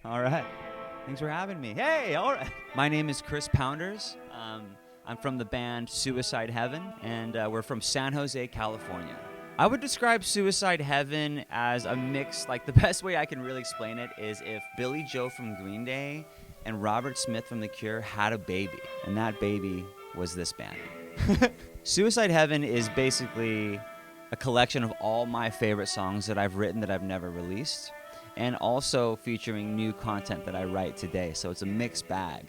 All right. Thanks for having me. Hey, all right. My name is Chris Pounders. I'm from the band Suicide Heaven, and we're from San Jose, California. I would describe Suicide Heaven as a mix, like the best way I can really explain it is if Billy Joe from Green Day and Robert Smith from The Cure had a baby, and that baby was this band. Suicide Heaven is basically a collection of all my favorite songs that I've written that I've never released, and also featuring new content that I write today. So it's a mixed bag.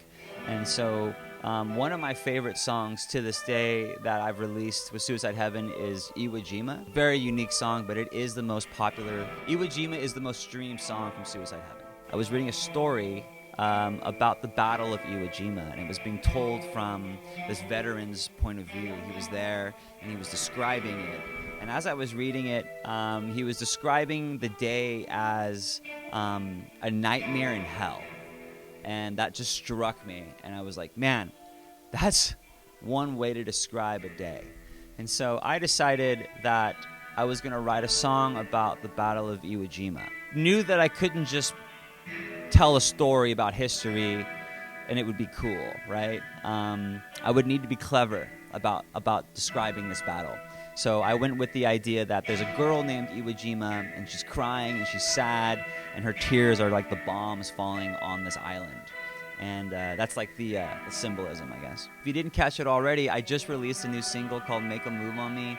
And so one of my favorite songs to this day that I've released with Suicide Heaven is Iwo Jima. Very unique song, but it is the most popular. Iwo Jima is the most streamed song from Suicide Heaven. I was reading a story about the Battle of Iwo Jima, and it was being told from this veteran's point of view. He was there, and he was describing it. And as I was reading it, he was describing the day as a nightmare in hell. And that just struck me. And I was like, man, that's one way to describe a day. And so I decided that I was going to write a song about the Battle of Iwo Jima. Knew that I couldn't just tell a story about history and it would be cool, right? I would need to be clever about describing this battle. So I went with the idea that there's a girl named Iwo Jima, and she's crying, and she's sad, and her tears are like the bombs falling on this island. And that's like the symbolism, I guess. If you didn't catch it already, I just released a new single called Make a Move on Me.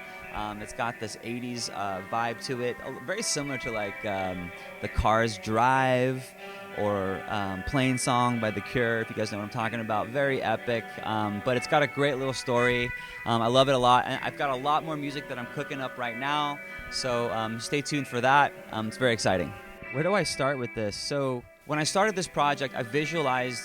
It's got this 80s vibe to it, very similar to like the Cars Drive or Plain Song by The Cure, if you guys know what I'm talking about. Very epic, but it's got a great little story. I love it a lot, and I've got a lot more music that I'm cooking up right now, so stay tuned for that. It's very exciting. Where do I start with this? So when I started this project, I visualized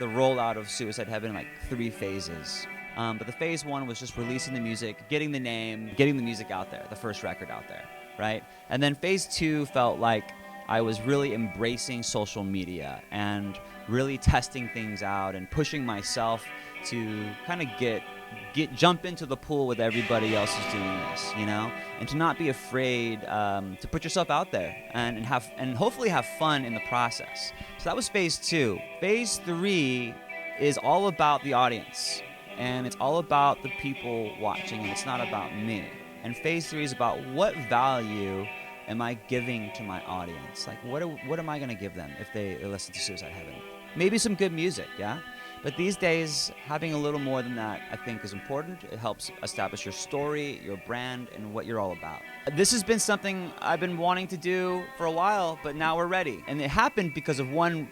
the rollout of Suicide Heaven in like 3 phases. But the phase 1 was just releasing the music, getting the name, getting the music out there, the first record out there, right? And then phase 2 felt like I was really embracing social media and really testing things out and pushing myself to kind of jump into the pool with everybody else who's doing this, you know, and to not be afraid to put yourself out there and hopefully have fun in the process. So that was phase 2. Phase 3 is all about the audience, and it's all about the people watching, and it's not about me. And phase 3 is about what value am I giving to my audience? Like, what am I going to give them if they listen to Suicide Heaven? Maybe some good music, yeah? But these days, having a little more than that, I think, is important. It helps establish your story, your brand, and what you're all about. This has been something I've been wanting to do for a while, but now we're ready. And it happened because of one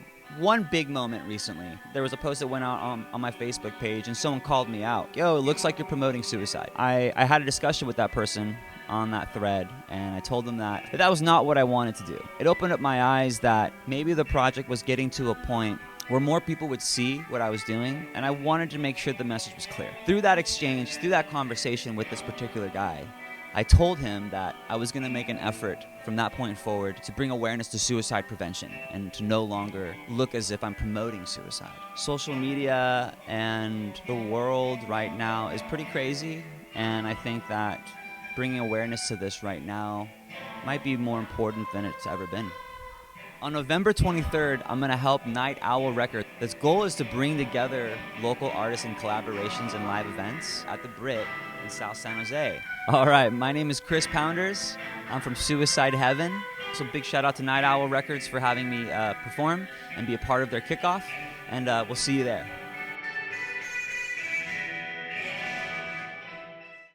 big moment recently. There was a post that went out on my Facebook page, and someone called me out. Yo, it looks like you're promoting suicide. I had a discussion with that person on that thread, and I told them that was not what I wanted to do. It opened up my eyes that maybe the project was getting to a point where more people would see what I was doing, and I wanted to make sure the message was clear. Through that exchange, through that conversation with this particular guy, I told him that I was going to make an effort from that point forward to bring awareness to suicide prevention and to no longer look as if I'm promoting suicide. Social media and the world right now is pretty crazy, and I think that bringing awareness to this right now might be more important than it's ever been. On November 23rd, I'm going to help Night Owl Records. Its goal is to bring together local artists in collaborations and live events at the Brit in South San Jose. All right, my name is Chris Pounders. I'm from Suicide Heaven. So big shout out to Night Owl Records for having me perform and be a part of their kickoff. And we'll see you there.